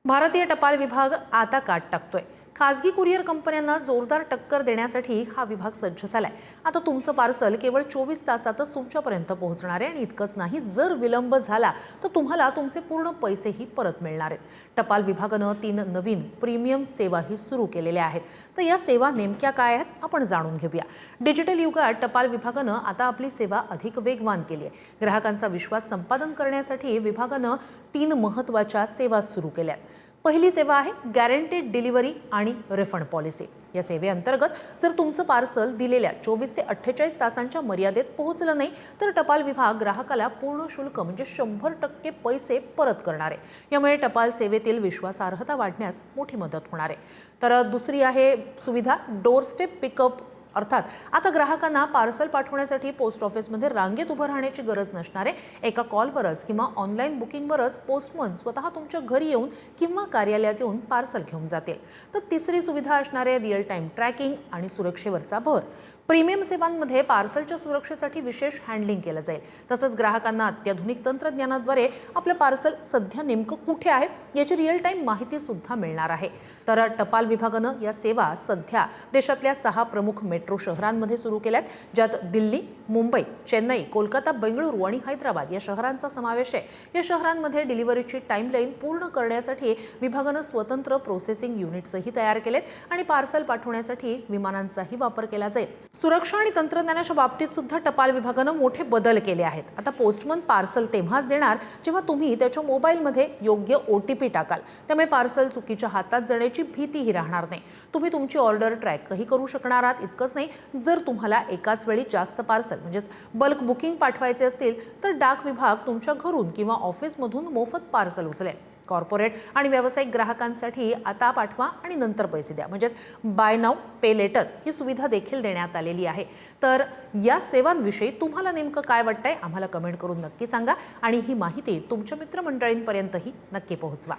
भारतीय टपाल विभाग आता काट टाकतोय। खासगी कुरिअर कंपन्यांना जोरदार टक्कर देण्यासाठी हा विभाग सज्ज झालाय। आता तुमचं पार्सल केवळ 24 तासातच तुमच्यापर्यंत पोहोचणार आहे आणि इतकंच नाही, जर विलंब झाला तर तुम्हाला तुमचे पूर्ण पैसेही परत मिळणार आहेत। टपाल विभागानं 3 नवीन प्रीमियम सेवाही सुरू केलेल्या आहेत। तर या सेवा नेमक्या काय आहेत आपण जाणून घेऊया। डिजिटल युगात टपाल विभागानं आता आपली सेवा अधिक वेगवान केली आहे। ग्राहकांचा विश्वास संपादन करण्यासाठी विभागानं 3 महत्त्वाच्या सेवा सुरू केल्यात। पहिली सेवा आहे गॅरंटेड डिलिव्हरी आणि रिफंड पॉलिसी। या सेवेअंतर्गत जर तुमचं पार्सल दिलेल्या 24 ते 48 तासांच्या मर्यादेत पोहोचलं नाही तर टपाल विभाग ग्राहकाला पूर्ण शुल्क म्हणजे 100% पैसे परत करणार आहे। यामुळे टपाल सेवेतील विश्वासार्हता वाढण्यास मोठी मदत होणार आहे। तर दुसरी आहे सुविधा डोर स्टेप पिकअप, अर्थात आता ग्राहकांना पार्सल पाठवण्यासाठी पोस्ट ऑफिसमध्ये रांगेत उभं राहण्याची गरज नसणार आहे। एका कॉलवरच किंवा ऑनलाईन बुकिंगवरच पोस्टमन स्वतः तुमच्या घरी येऊन किंवा कार्यालयात येऊन पार्सल घेऊन जातील। तर तिसरी सुविधा असणार आहे रिअल टाइम ट्रॅकिंग आणि सुरक्षेवरचा भर। प्रीमियम सेवांमध्ये पार्सलच्या सुरक्षेसाठी विशेष हँडलिंग केलं जाईल। तसंच ग्राहकांना अत्याधुनिक तंत्रज्ञानाद्वारे आपलं पार्सल सध्या नेमकं कुठे आहे याची रिअल टाइम माहिती सुद्धा मिळणार आहे। तर टपाल विभागानं या सेवा सध्या देशातल्या 6 प्रमुख मेट्रो शहरांमध्ये सुरू केल्यात, ज्यात दिल्ली, मुंबई, चेन्नई, कोलकाता, बेंगळुरू आणि हैदराबाद या शहरांचा समावेश आहे। या शहरांमध्ये डिलिव्हरीची टाइमलाईन पूर्ण करण्यासाठी विभागानं स्वतंत्र प्रोसेसिंग युनिट्सही तयार केलेत आणि पार्सल पाठवण्यासाठी विमानांचाही वापर केला जाईल। सुरक्षा आणि तंत्रज्ञानाच्या बाबतीत सुद्धा टपाल विभागानं मोठे बदल केले आहेत। आता पोस्टमन पार्सल तेव्हाच देणार जेव्हा तुम्ही त्याच्या मोबाईलमध्ये योग्य OTP टाकाल। त्यामुळे पार्सल चुकीच्या हातात जाण्याची भीतीही राहणार नाही। तुम्ही तुमची ऑर्डर ट्रॅकही करू शकणार आहात। इतकंच नाही, जर तुम्हाला एकाच वेळी जास्त पार्सल म्हणजेच बल्क बुकिंग पाठवायचे असतील तर डाक विभाग तुमच्या घरून किंवा ऑफिसमधून मोफत पार्सल उचलेल। कॉर्पोरेट आणि व्यावसायिक ग्राहकांसाठी आता पाठवा आणि नंतर पैसे द्या म्हणजेच बाय नाऊ पे लेटर ही सुविधा देखील देण्यात आलेली आहे। तर या सेवांविषयी तुम्हाला नेमकं काय वाटतंय आम्हाला कमेंट करून नक्की सांगा आणि ही माहिती तुमच्या मित्रमंडळींपर्यंतही नक्की पोहोचवा।